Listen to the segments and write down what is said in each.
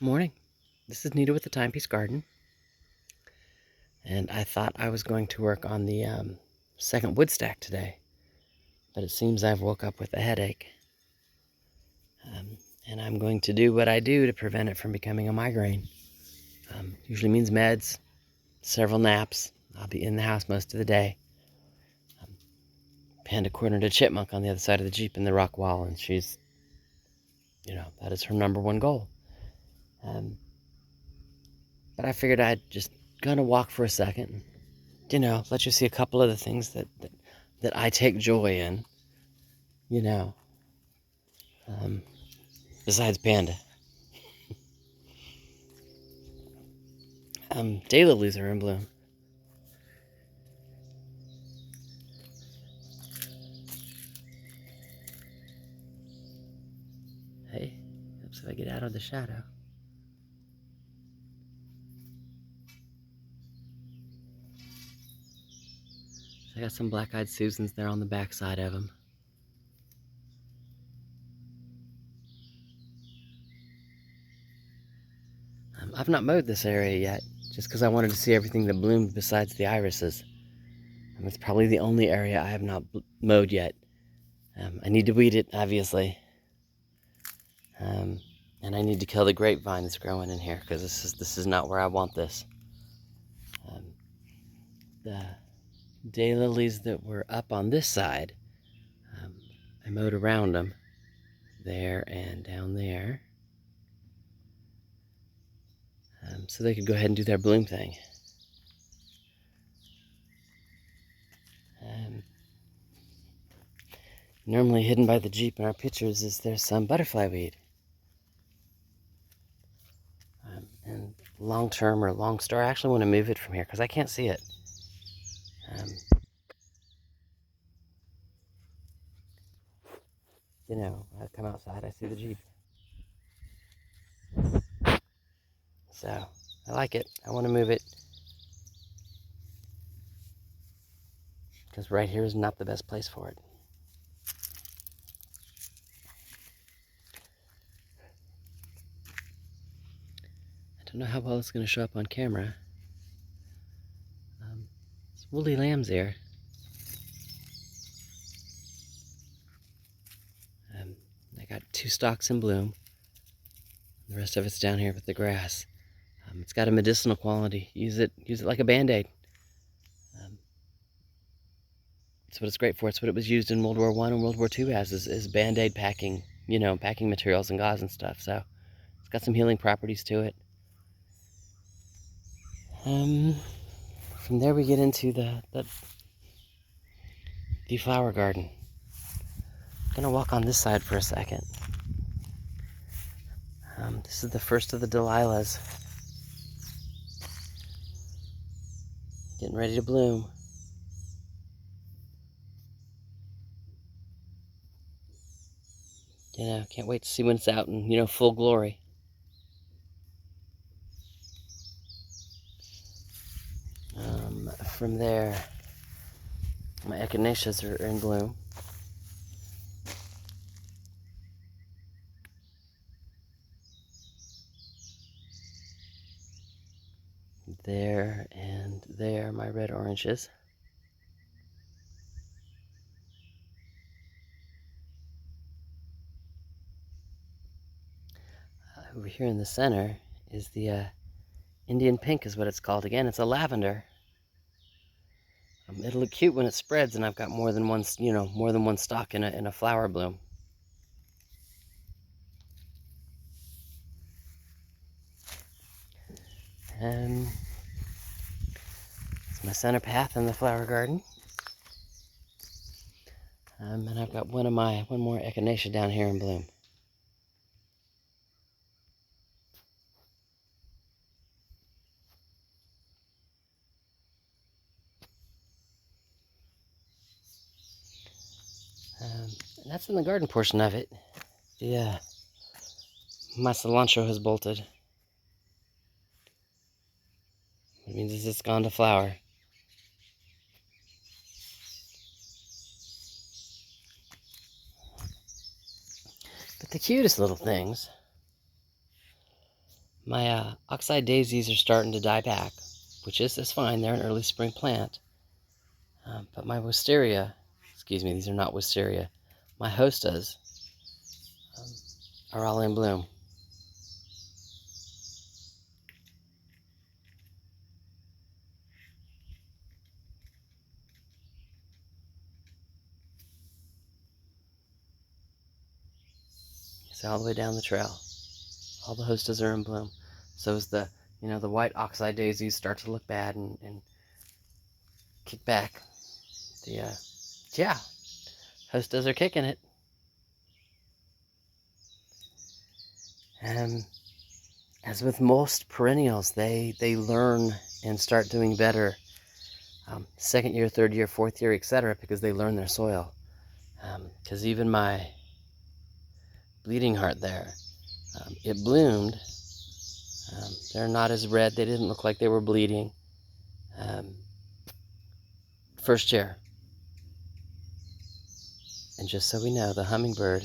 Morning. This is Nita with the Timepiece Garden, and I thought I was going to work on the second wood stack today, but it seems I've woke up with a headache, and I'm going to do what I do to prevent it from becoming a migraine. Usually means meds, several naps. I'll be in the house most of the day. Panda cornered a chipmunk on the other side of the Jeep in the rock wall, and she's, that is her number one goal. But I figured I'd just gonna walk for a second, let you see a couple of the things that I take joy in, you know, um, besides Panda. Daylilies are in bloom. Hey, helps if I get out of the shadow. I got some black-eyed Susans there on the back side of them. I've not mowed this area yet, just because I wanted to see everything that bloomed besides the irises. It's probably the only area I have not mowed yet. I need to weed it, obviously. And I need to kill the grapevine that's growing in here, because this is not where I want this. The daylilies that were up on this side, I mowed around them, there and down there, so they could go ahead and do their bloom thing. Normally hidden by the Jeep in our pictures is there's some butterfly weed. And long-term or long star, I actually want to move it from here because I can't see it. I come outside, I see the Jeep. So, I like it. I want to move it. Because right here is not the best place for it. I don't know how well it's going to show up on camera. It's woolly lamb's ear. I got 2 stalks in bloom. The rest of it's down here with the grass. It's got a medicinal quality. Use it like a Band-Aid. That's what it's great for. It's what it was used in World War I and World War II as, is Band-Aid packing, packing materials and gauze and stuff. So it's got some healing properties to it. From there we get into the flower garden. I'm gonna walk on this side for a second. This is the first of the Delilahs. Getting ready to bloom. Can't wait to see when it's out in, full glory. From there, my echinaceas are in bloom. There and there, my red oranges. Over here in the center is the Indian pink is what it's called. Again, it's a lavender. It'll look cute when it spreads, and I've got more than one stalk in a flower bloom. And it's my center path in the flower garden. And I've got one more echinacea down here in bloom. And that's in the garden portion of it. My cilantro has bolted. It means it's gone to flower. But the cutest little things My oxeye daisies are starting to die back, which is fine. They're an early spring plant. But my wisteria, excuse me, these are not wisteria. My hostas are all in bloom. It's all the way down the trail. All the hostas are in bloom. So as the white oxeye daisies start to look bad and kick back, yeah, hostas are kicking it. And as with most perennials, they learn and start doing better second year, third year, fourth year, etc., because they learn their soil. Because even my bleeding heart there, it bloomed. They're not as red. They didn't look like they were bleeding. First year. And just so we know, the hummingbird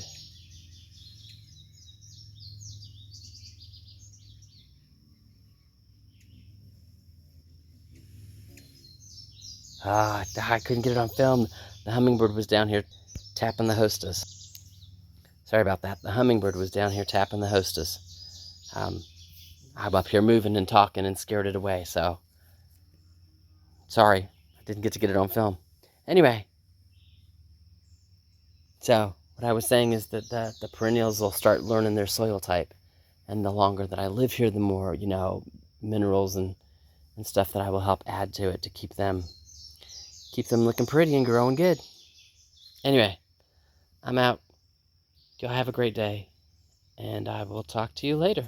I couldn't get it on film. The hummingbird was down here tapping the hostess. Sorry about that. The hummingbird was down here tapping the hostess. I'm up here moving and talking and scared it away, so sorry. I didn't get to get it on film. Anyway, so what I was saying is that the perennials will start learning their soil type. And the longer that I live here, the more, minerals and stuff that I will help add to it to keep them looking pretty and growing good. Anyway, I'm out. Y'all have a great day, and I will talk to you later.